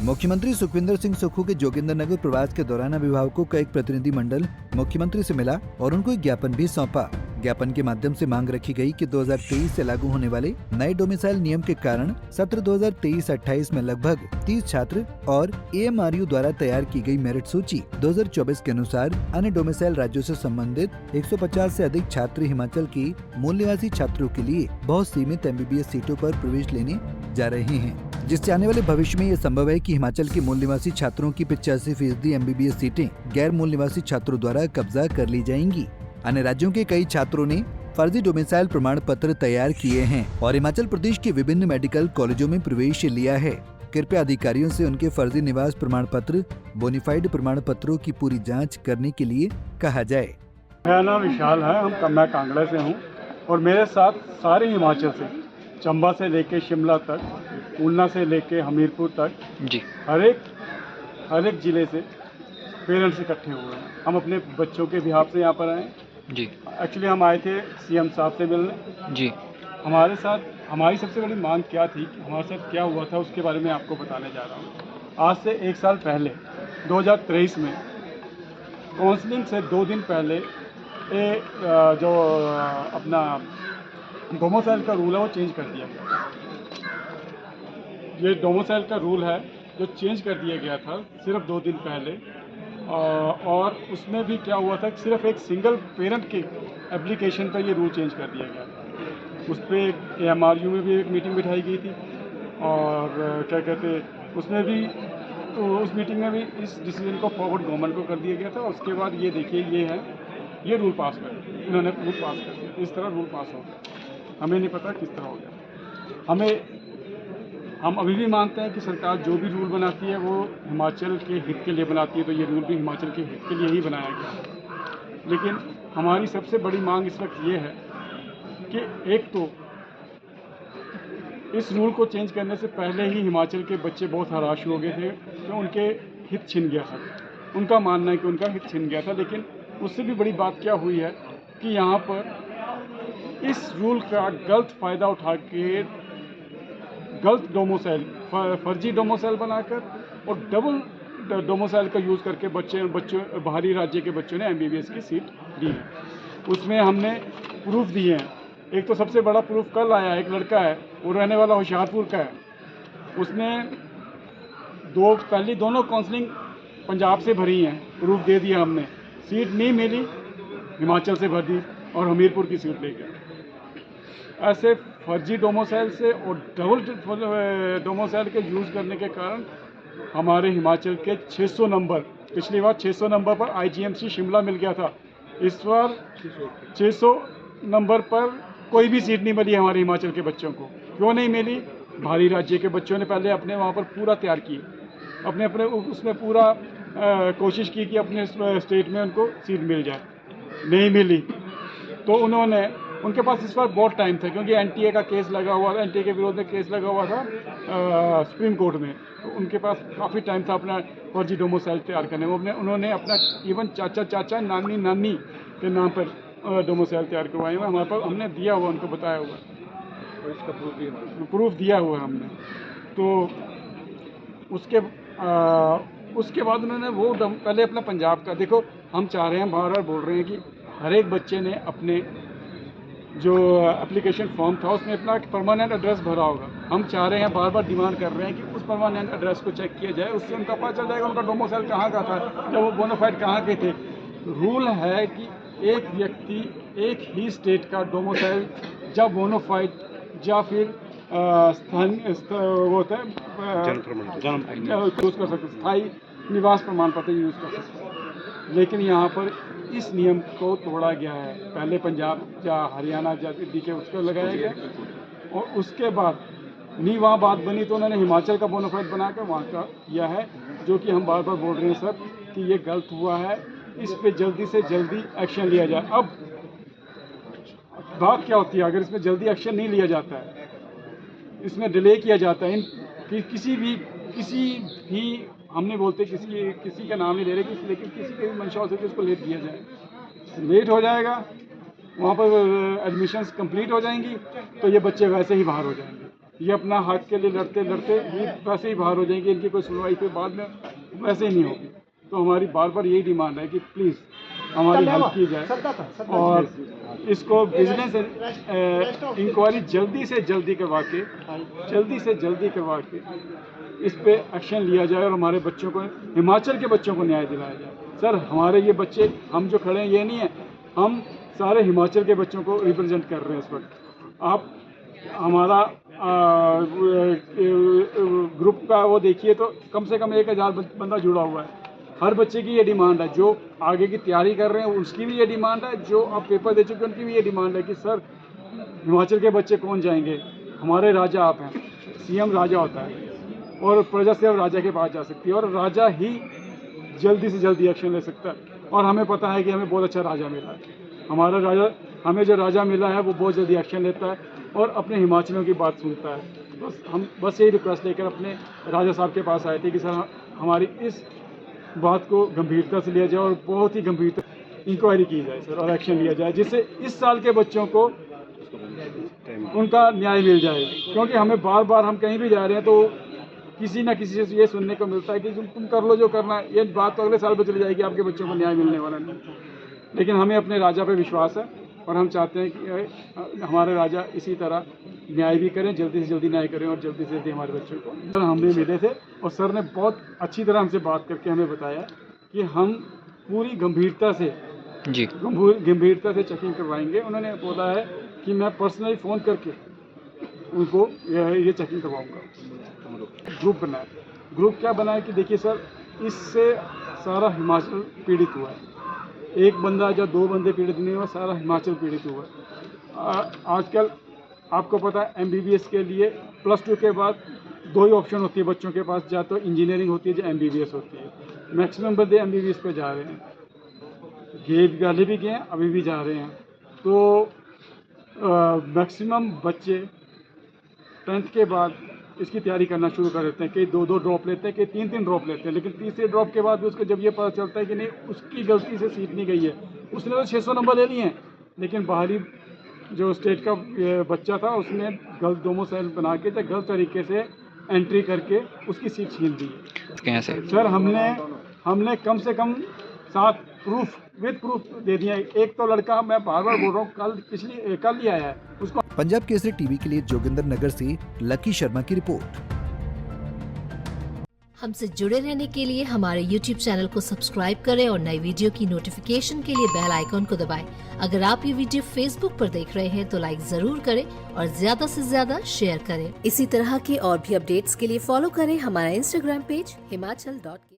मुख्यमंत्री सुखविंदर सिंह सुक्खू के जोगिंदरनगर प्रवास के दौरान अभिभावकों का एक प्रतिनिधि मंडल मुख्यमंत्री से मिला और उनको एक ज्ञापन भी सौंपा। ज्ञापन के माध्यम से मांग रखी गई कि 2023 से लागू होने वाले नए डोमिसाइल नियम के कारण सत्र 2023-28 में लगभग 30 छात्र और AMRU द्वारा तैयार की गई मेरिट सूची 2024 के अनुसार अन्य डोमिसाइल राज्यों से संबंधित 150 से अधिक छात्र हिमाचल की मूल निवासी छात्रों के लिए बहुत सीमित MBBS सीटों पर प्रवेश लेने जा रहे हैं, जिससे आने वाले भविष्य में ये संभव है कि हिमाचल के मूल निवासी छात्रों की 85% MBBS सीटें गैर मूल निवासी छात्रों द्वारा कब्जा कर ली जाएंगी। अन्य राज्यों के कई छात्रों ने फर्जी डोमिसाइल प्रमाण पत्र तैयार किए हैं और हिमाचल प्रदेश के विभिन्न मेडिकल कॉलेजों में प्रवेश लिया है। कृपया अधिकारियों से उनके फर्जी निवास प्रमाण पत्र, बोनीफाइड प्रमाण पत्रों की पूरी जांच करने के लिए कहा जाए। मेरा नाम विशाल है, मैं कांगड़ा से हूँ और मेरे साथ सारे हिमाचल से, चंबा से लेके शिमला तक, ऊना से लेके हमीरपुर तक जी, हर एक ज़िले से पेरेंट्स इकट्ठे हुए हैं। हम अपने बच्चों के बिहाफ से यहाँ पर आए जी, एक्चुअली हम आए थे CM साहब से मिलने। जी, हमारी सबसे बड़ी मांग क्या थी, हमारे साथ क्या हुआ था, उसके बारे में आपको बताने जा रहा हूँ। आज से 1 साल पहले 2023 में काउंसलिंग से 2 दिन पहले जो अपना डोमिसाइल का रूल है वो चेंज कर दिया गया। ये डोमिसाइल का रूल है जो चेंज कर दिया गया था सिर्फ 2 दिन पहले, और उसमें भी क्या हुआ था, सिर्फ एक सिंगल पेरेंट के एप्लीकेशन पर ये रूल चेंज कर दिया गया था। उस पर AMRU में भी एक मीटिंग बिठाई गई थी और क्या कहते उसमें भी, तो उस मीटिंग में भी इस डिसीजन को फॉरवर्ड गवर्नमेंट को कर दिया गया था। उसके बाद ये देखिए ये रूल पास कर दिया, इन्होंने रूल पास कर दिया। इस तरह रूल पास हो गया, हमें नहीं पता किस तरह हो गया। हम अभी भी मानते हैं कि सरकार जो भी रूल बनाती है वो हिमाचल के हित के लिए बनाती है, तो ये रूल भी हिमाचल के हित के लिए ही बनाया गया है। लेकिन हमारी सबसे बड़ी मांग इस वक्त ये है कि एक तो इस रूल को चेंज करने से पहले ही हिमाचल के बच्चे बहुत हराश हो गए थे कि उनके हित छिन गया था। उनका मानना है कि उनका हित छिन गया था, लेकिन उससे भी बड़ी बात क्या हुई है कि यहाँ पर इस रूल का गलत फ़ायदा उठा के गलत डोमिसाइल, फर्जी डोमिसाइल बनाकर और डबल डोमिसाइल का यूज़ करके बच्चों बाहरी राज्य के बच्चों ने MBBS की सीट दी है। उसमें हमने प्रूफ दिए हैं। एक तो सबसे बड़ा प्रूफ कल आया, एक लड़का है, वो रहने वाला होशियारपुर का है। उसने पहली दोनों काउंसलिंग पंजाब से भरी हैं, प्रूफ दे दिया हमने, सीट नहीं मिली, हिमाचल से भर दी और हमीरपुर की सीट ले गया। ऐसे फर्जी डोमिसाइल से और डबल डोमिसाइल के यूज़ करने के कारण हमारे हिमाचल के 600 नंबर, पिछली बार 600 नंबर पर IGMC शिमला मिल गया था, इस बार 600 नंबर पर कोई भी सीट नहीं मिली हमारे हिमाचल के बच्चों को। क्यों नहीं मिली? बाहरी राज्य के बच्चों ने पहले अपने वहाँ पर पूरा तैयार किए, अपने उसमें पूरा कोशिश की कि अपने स्टेट में उनको सीट मिल जाए, नहीं मिली। तो उनके पास इस बार बहुत टाइम था, क्योंकि NTA का केस लगा हुआ था, NTA के विरोध में केस लगा हुआ था सुप्रीम कोर्ट में। तो उनके पास काफ़ी टाइम था अपना फर्जी डोमिसाइल तैयार करने में। उन्होंने अपना इवन चाचा नानी के नाम पर डोमिसाइल तैयार करवाए हुए हमारे पास, हमने दिया हुआ, उनको बताया हुआ, तो इसका प्रूफ दिया हुआ हमने। तो उसके बाद उन्होंने वो पहले अपना पंजाब का देखो, हम चाह रहे हैं, बार बोल रहे हैं कि हर एक बच्चे ने अपने जो एप्लीकेशन फॉर्म था उसमें अपना परमानेंट एड्रेस भरा होगा। हम चाह रहे हैं, बार डिमांड कर रहे हैं कि उस परमानेंट एड्रेस को चेक किया जाए, उससे उनका पता चल जाएगा उनका डोमिसाइल कहाँ का था, जब वो बोनाफाइड कहाँ के थे। रूल है कि एक व्यक्ति एक ही स्टेट का डोमिसाइल जब बोनाफाइड या फिर वो होता है यूज़ कर सकते, स्थायी निवास प्रमाण पत्र यूज़ कर सकते हैं। लेकिन यहाँ पर इस नियम को तोड़ा गया है। पहले पंजाब या हरियाणा या दिल्ली के उसको लगाया गया और उसके बाद नहीं वहाँ बात बनी तो उन्होंने हिमाचल का बोनाफाइड बनाकर वहाँ का किया है, जो कि हम बार बोल रहे हैं सर कि ये गलत हुआ है, इस पे जल्दी से जल्दी एक्शन लिया जाए। अब बात क्या होती है, अगर इसमें जल्दी एक्शन नहीं लिया जाता है, इसमें डिले किया जाता है, किसी भी हमने बोलते किसी का नाम नहीं ले रहे, लेकिन किसी के भी मंशा से उसको लेट दिया जाए, लेट हो जाएगा, वहाँ पर एडमिशन्स कंप्लीट हो जाएंगी, तो ये बच्चे वैसे ही बाहर हो जाएंगे। ये अपना हक के लिए लड़ते लड़ते ये वैसे ही बाहर हो जाएंगे, इनकी कोई सुनवाई फिर बाद में वैसे ही नहीं होगी। तो हमारी बार बार यही डिमांड है कि प्लीज़ हमारी हेल्प की जाए और इसको विजिलेंस इंक्वायरी जल्दी से जल्दी करवा के इस पे एक्शन लिया जाए और हमारे बच्चों को, हिमाचल के बच्चों को न्याय दिलाया जाए। सर हमारे ये बच्चे, हम जो खड़े हैं ये नहीं है, हम सारे हिमाचल के बच्चों को रिप्रेजेंट कर रहे हैं इस वक्त। आप हमारा ग्रुप का वो देखिए तो कम से कम 1000 बंदा जुड़ा हुआ है। हर बच्चे की ये डिमांड है, जो आगे की तैयारी कर रहे हैं उसकी भी ये डिमांड है, जो अब पेपर दे चुके हैं उनकी भी ये डिमांड है कि सर हिमाचल के बच्चे कौन जाएंगे, हमारे राजा आप हैं, सीएम राजा होता है और प्रजा सिर्फ राजा के पास जा सकती है और राजा ही जल्दी से जल्दी एक्शन ले सकता है। और हमें पता है कि हमें बहुत अच्छा राजा मिला है, हमारा राजा, हमें जो राजा मिला है वो बहुत जल्दी एक्शन लेता है और अपने हिमाचलियों की बात सुनता है। हम बस यही रिक्वेस्ट लेकर अपने राजा साहब के पास आए थे कि सर हमारी इस बात को गंभीरता से लिया जाए और बहुत ही गंभीरता इंक्वायरी की जाए सर और एक्शन लिया जाए, जिससे इस साल के बच्चों को उनका न्याय मिल जाए। क्योंकि हमें बार बार हम कहीं भी जा रहे हैं तो किसी ना किसी से ये सुनने को मिलता है कि तुम कर लो जो करना है, ये बात तो अगले साल पर चली जाएगी, आपके बच्चों को न्याय मिलने वाला नहीं। लेकिन हमें अपने राजा पे विश्वास है और हम चाहते हैं कि हमारे राजा इसी तरह न्याय भी करें, जल्दी से जल्दी न्याय करें और जल्दी से जल्दी हमारे बच्चों को। सर हमने मिले थे और सर ने बहुत अच्छी तरह हमसे बात करके हमें बताया कि हम पूरी गंभीरता से चेकिंग करवाएंगे। उन्होंने बोला है कि मैं पर्सनली फ़ोन करके उनको ये चेकिंग करवाऊँगा। ग्रुप क्या बनाया कि देखिए सर, इससे सारा हिमाचल पीड़ित हुआ है, एक बंदा या 2 बंदे पीड़ित नहीं हुआ, सारा हिमाचल पीड़ित हुआ है। आजकल आपको पता है MBBS के लिए +2 के बाद 2 ही ऑप्शन होती है बच्चों के पास, या तो इंजीनियरिंग होती है या MBBS होती है। मैक्सिमम बंदे MBBS पे जा रहे हैं, पहले भी गए हैं, अभी भी जा रहे हैं। तो मैक्सिमम बच्चे 10th के बाद इसकी तैयारी करना शुरू कर देते हैं, कई 2-2 ड्रॉप लेते हैं, कई 3-3 ड्रॉप लेते हैं। लेकिन तीसरे ड्रॉप के बाद भी उसको जब ये पता चलता है कि नहीं उसकी गलती से सीट नहीं गई है, उसने तो 600 नंबर ले लिए हैं, लेकिन बाहरी जो स्टेट का बच्चा था उसने गलत डोमिसाइल बना के या गलत तरीके से एंट्री करके उसकी सीट छीन दी। कैसे सर हमने कम से कम 7 विद प्रूफ दे दिया। एक तो लड़का, मैं बार बार बोल रहा हूँ, कल ही आया है, उसको। पंजाब केसरी टीवी के लिए जोगिंदर नगर से लकी शर्मा की रिपोर्ट। हमसे जुड़े रहने के लिए हमारे YouTube चैनल को सब्सक्राइब करें और नई वीडियो की नोटिफिकेशन के लिए बेल आइकॉन को दबाएं। अगर आप ये वीडियो Facebook पर देख रहे हैं तो लाइक जरूर करें और ज्यादा से ज्यादा शेयर करें। इसी तरह के और भी अपडेट्स के लिए फॉलो करें हमारा Instagram पेज himachal.ke।